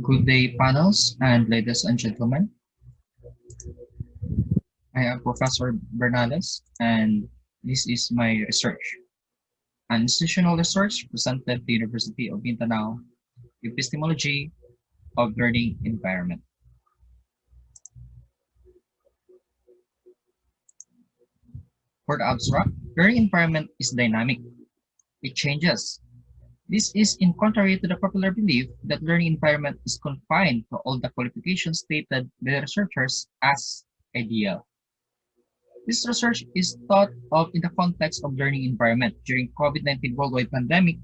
Good day, panels and ladies and gentlemen. I am Professor Bernales, and this is my research. An institutional research presented at the University of Mindanao, Epistemology of Learning Environment. For the abstract, learning environment is dynamic. It changes. This is in contrary to the popular belief that learning environment is confined to all the qualifications stated by the researchers as ideal. This research is thought of in the context of learning environment during COVID-19 worldwide pandemic,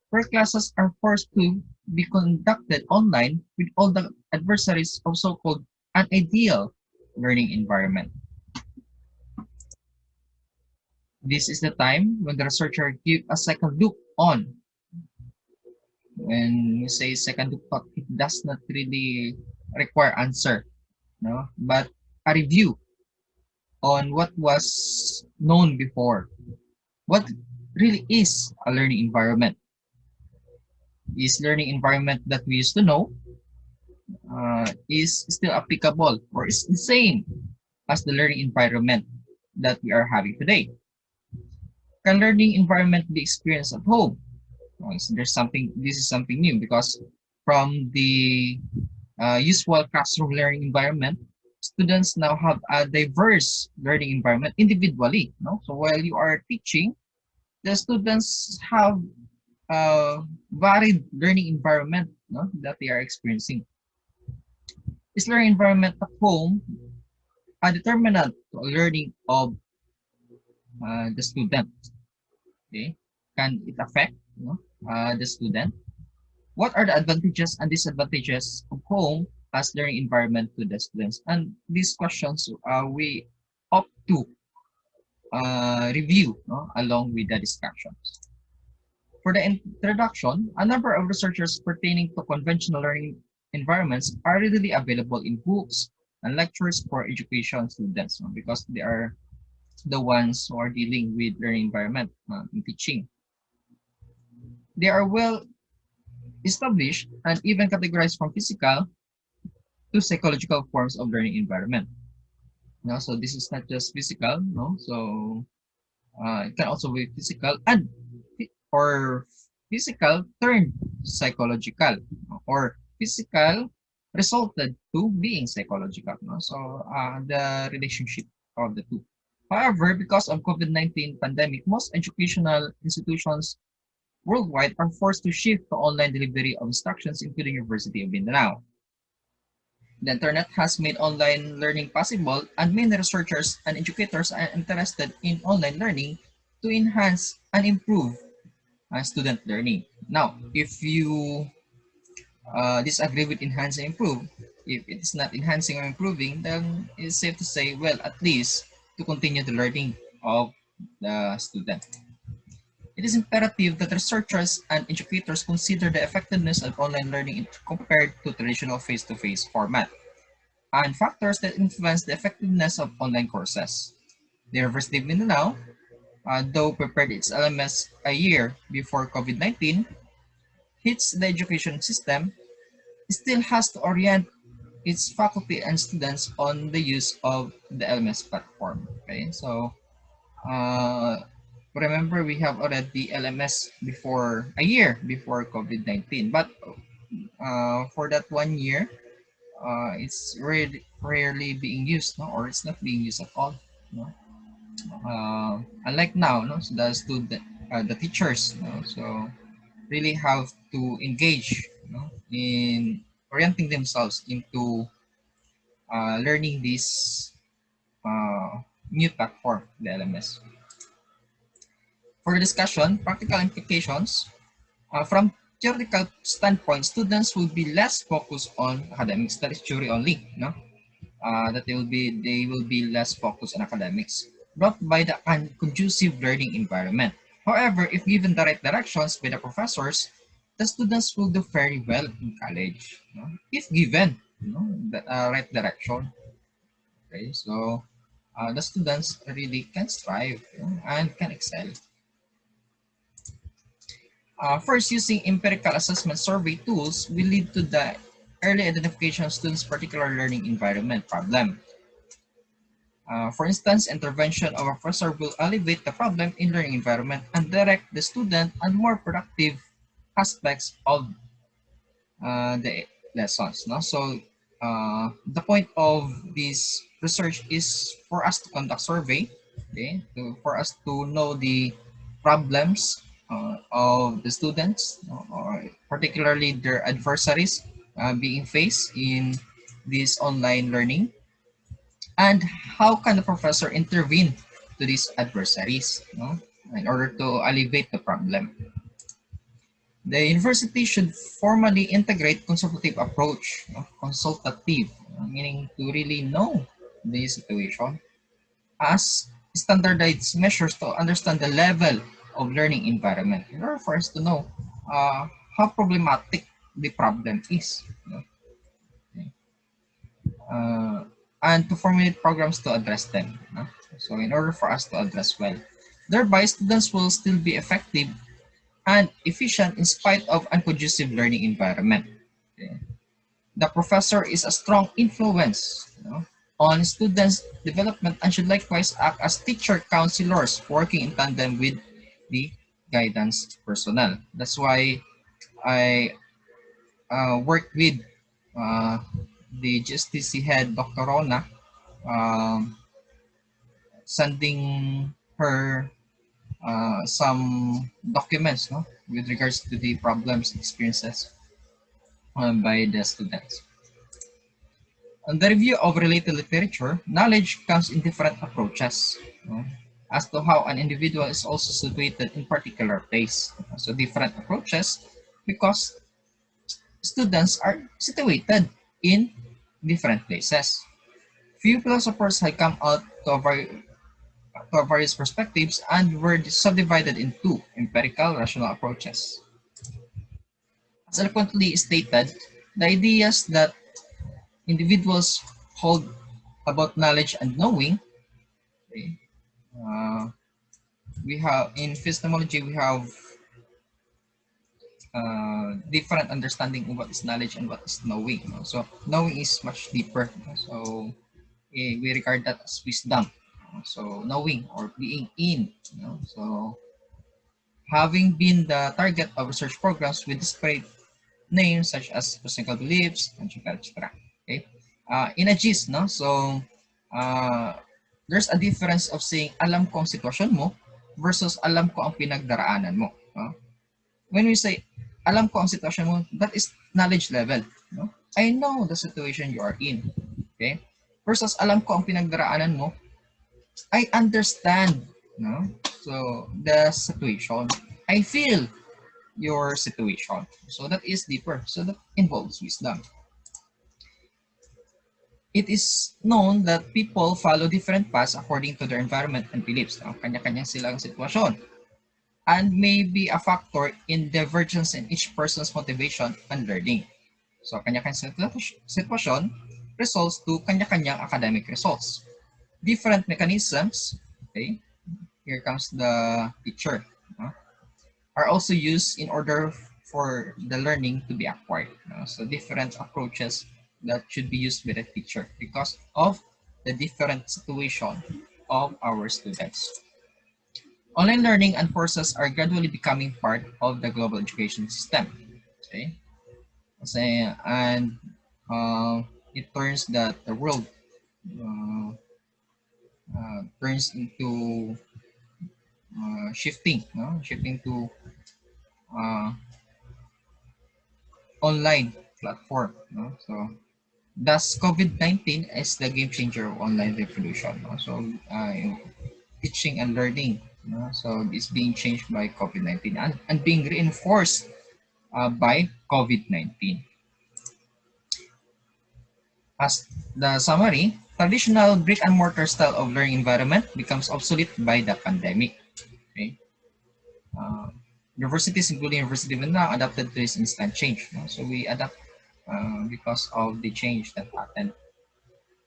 where classes are forced to be conducted online with all the adversaries of so-called unideal learning environment. This is the time when the researcher give a second look on. When you say second look, it does not really require answer, no, but a review on what was known before. What really is a learning environment? Is learning environment that we used to know is still applicable or is the same as the learning environment that we are having today? Can learning environment be experienced at home? So there's something. This is something new because from the usual classroom learning environment, students now have a diverse learning environment individually. No? So while you are teaching, the students have a varied learning environment, no, that they are experiencing. Is learning environment at home a determinant to learning of the student? Okay, can it affect, the student? What are the advantages and disadvantages of home as learning environment to the students? And these questions we opt to review, no, along with the discussions. For the introduction, a number of researchers pertaining to conventional learning environments are readily available in books and lectures for education students, no, because they are the ones who are dealing with learning environment in teaching. They are well established and even categorized from physical to psychological forms of learning environment. No, so this is not just physical, no. So it can also be physical and or physical turned psychological, or physical resulted to being psychological. No? So the relationship of the two. However, because of COVID-19 pandemic, most educational institutions worldwide are forced to shift to online delivery of instructions, including University of Mindanao. The internet has made online learning possible, and many researchers and educators are interested in online learning to enhance and improve student learning. Now, if you disagree with enhance and improve, if it is not enhancing or improving, then it's safe to say, well, at least to continue the learning of the student. It is imperative that researchers and educators consider the effectiveness of online learning compared to traditional face-to-face format and factors that influence the effectiveness of online courses. The University of Mindanao, though prepared its LMS a year before COVID-19 hits the education system, still has to orient its faculty and students on the use of the LMS platform. Okay, so uh, remember we have already LMS before a year before COVID-19, but for that 1 year, it's rarely being used, no, or it's not being used at all. No? Unlike now, no, so the student, the teachers, no, so really have to engage, in orienting themselves into learning this new platform, the LMS. For the discussion, practical implications, from theoretical standpoint, students will be less focused on academics. That is theory only, no? That they will be less focused on academics, brought by the conducive learning environment. However, if given the right directions by the professors, the students will do very well in college, no? If given, the right direction. Okay, so the students really can strive, and can excel. First, using empirical assessment survey tools will lead to the early identification of students' particular learning environment problem. For instance, intervention of a professor will elevate the problem in learning environment and direct the student on more productive aspects of the lessons. No? So the point of this research is for us to conduct survey, okay, for us to know the problems of the students, or particularly their adversaries being faced in this online learning, and how can the professor intervene to these adversaries, in order to alleviate the problem. The university should formally integrate consultative approach, consultative, meaning to really know the situation, as standardized measures to understand the level of learning environment in order for us to know how problematic the problem is. Okay. And to formulate programs to address them. So in order for us to address well, thereby students will still be effective and efficient in spite of unconducive learning environment. Okay. The professor is a strong influence, on students' development and should likewise act as teacher counselors working in tandem with the guidance personnel. That's why I worked with uh, the GSTC head, Dr. Rona, um, sending her some documents, with regards to the problems experiences by the students. On the review of related literature, knowledge comes in different approaches, as to how an individual is also situated in particular place. So different approaches because students are situated in different places. Few philosophers had come out to various perspectives and were subdivided into empirical rational approaches. As eloquently stated, the ideas that individuals hold about knowledge and knowing, okay, uh, we have in epistemology we have different understanding of what is knowledge and what is knowing. So knowing is much deeper. So we regard that as wisdom. So knowing or being in. So having been the target of research programs with disparate names such as personal beliefs, etc. Okay. In a gist, so there's a difference of saying alam ko ang sitwasyon mo versus alam ko ang pinagdaraanan mo. When we say alam ko ang sitwasyon mo, that is knowledge level. I know the situation you are in. Okay? Versus alam ko ang pinagdaraanan mo, I understand. So the situation. I feel your situation. So that is deeper. So that involves wisdom. It is known that people follow different paths according to their environment and beliefs. Kanya-kanyang silang sitwasyon. And may be a factor in divergence in each person's motivation and learning. So kanya-kanyang sitwasyon results to kanya-kanyang academic results. Different mechanisms, okay, here comes the teacher, are also used in order for the learning to be acquired. So different approaches that should be used by the teacher because of the different situation of our students. Online learning and courses are gradually becoming part of the global education system. Okay, and it turns that the world turns into shifting to online platform. So thus COVID-19 is the game changer of online revolution. So teaching and learning, so it's being changed by COVID-19 and being reinforced by COVID-19. As the summary, traditional brick and mortar style of learning environment becomes obsolete by the pandemic. Okay. Universities, including University of Mindanao, adapted to this instant change. So we adapt because of the change that happened.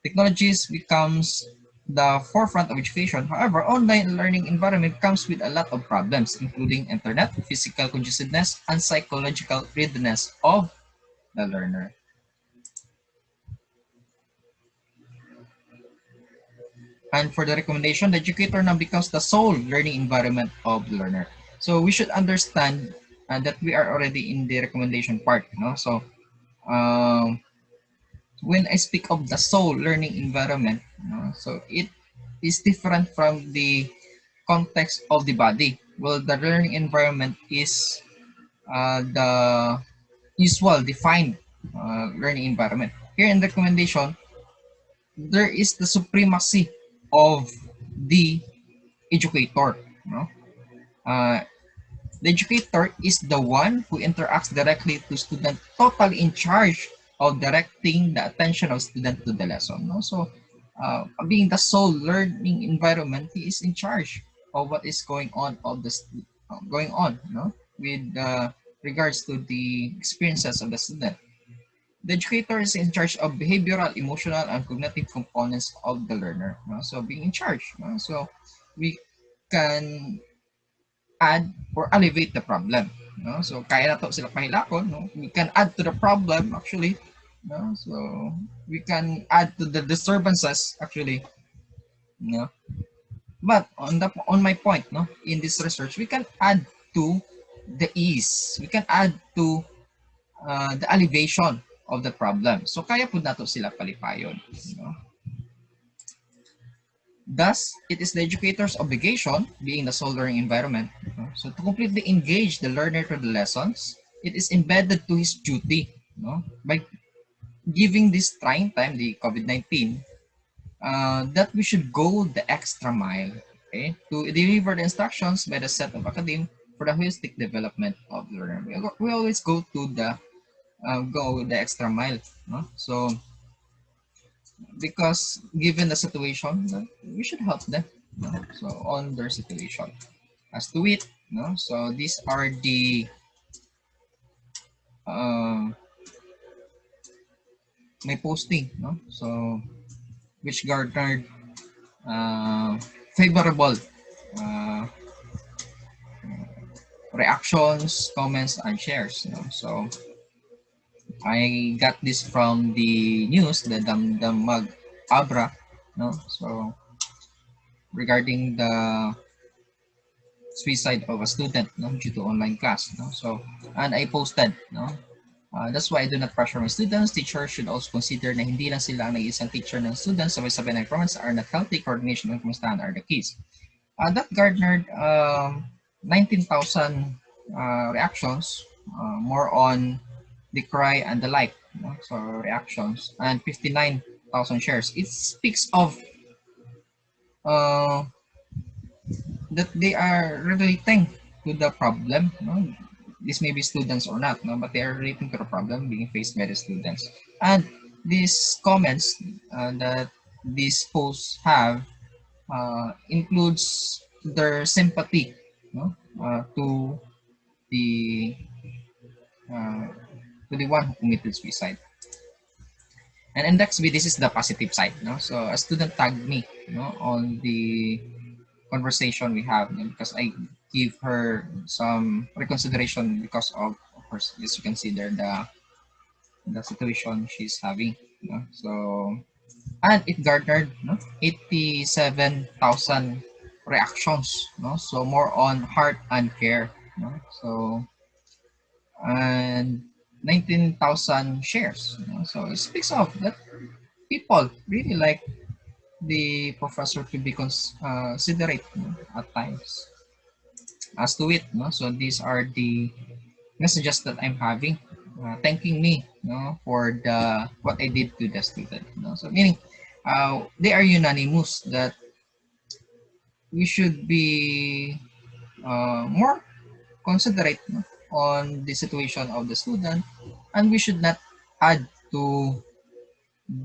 Technologies becomes the forefront of education. However, online learning environment comes with a lot of problems, including internet, physical congestion, and psychological readiness of the learner. And for the recommendation, the educator now becomes the sole learning environment of the learner. So we should understand that we are already in the recommendation part. So um, when I speak of the sole learning environment, so it is different from the context of the body. Well, the learning environment is the usual defined learning environment. Here in the recommendation, there is the supremacy of the educator. No? Uh, the educator is the one who interacts directly to student, totally in charge of directing the attention of student to the lesson. No? So, being the sole learning environment, he is in charge of what is going on going on, with regards to the experiences of the student. The educator is in charge of behavioral, emotional, and cognitive components of the learner. So, being in charge. So, we can add or alleviate the problem. So, kaya na to sila pahilakon. We can add to the problem, actually. So, we can add to the disturbances, actually. But on my point, in this research, we can add to the ease. We can add to the alleviation of the problem. So, kaya po nato sila palipayon. Thus, it is the educator's obligation, being the sole learning environment, so to completely engage the learner to the lessons. It is embedded to his duty, by giving this trying time, the COVID-19, that we should go the extra mile, okay, to deliver the instructions by the set of academe for the holistic development of the learner. We always go to the extra mile, so because given the situation, we should help them, so on their situation. As to it, so these are the my posting, so which garnered favorable uh, reactions, comments, and shares. So I got this from the news, the Damdamag Abra, so regarding the suicide of a student, due to online class. So, and I posted, that's why I do not pressure my students. Teachers should also consider na hindi lang sila ang nag-isang teacher ng students. Sabay-sabay na performance are not healthy. Coordination and kumustahan are the keys. That garnered 19,000 reactions, more on the cry and the like. So reactions, and 59,000 shares. It speaks of that they are relating to the problem. This may be students or not, but they are relating to the problem being faced by the students. And these comments that these posts have includes their sympathy, to the uh, one who committed suicide. And index B, this is the positive side. So a student tagged me, on the conversation we have, because I give her some reconsideration because of course, as you can see there, the situation she's having. So, and it garnered 87,000 reactions. So more on heart and care. So, and 19,000 shares. So it speaks of that people really like the professor to be considerate, at times. As to it, so these are the messages that I'm having, thanking me, for the what I did to the student. So meaning, they are unanimous that we should be more considerate, on the situation of the student, and we should not add to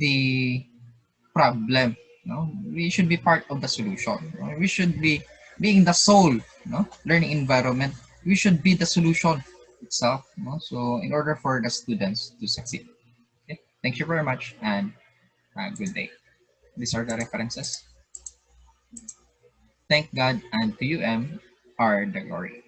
the problem. We should be part of the solution. We should be being the sole, learning environment. We should be the solution itself. So in order for the students to succeed. Okay. Thank you very much, and good day. These are the references. Thank God, and to UM are the glory.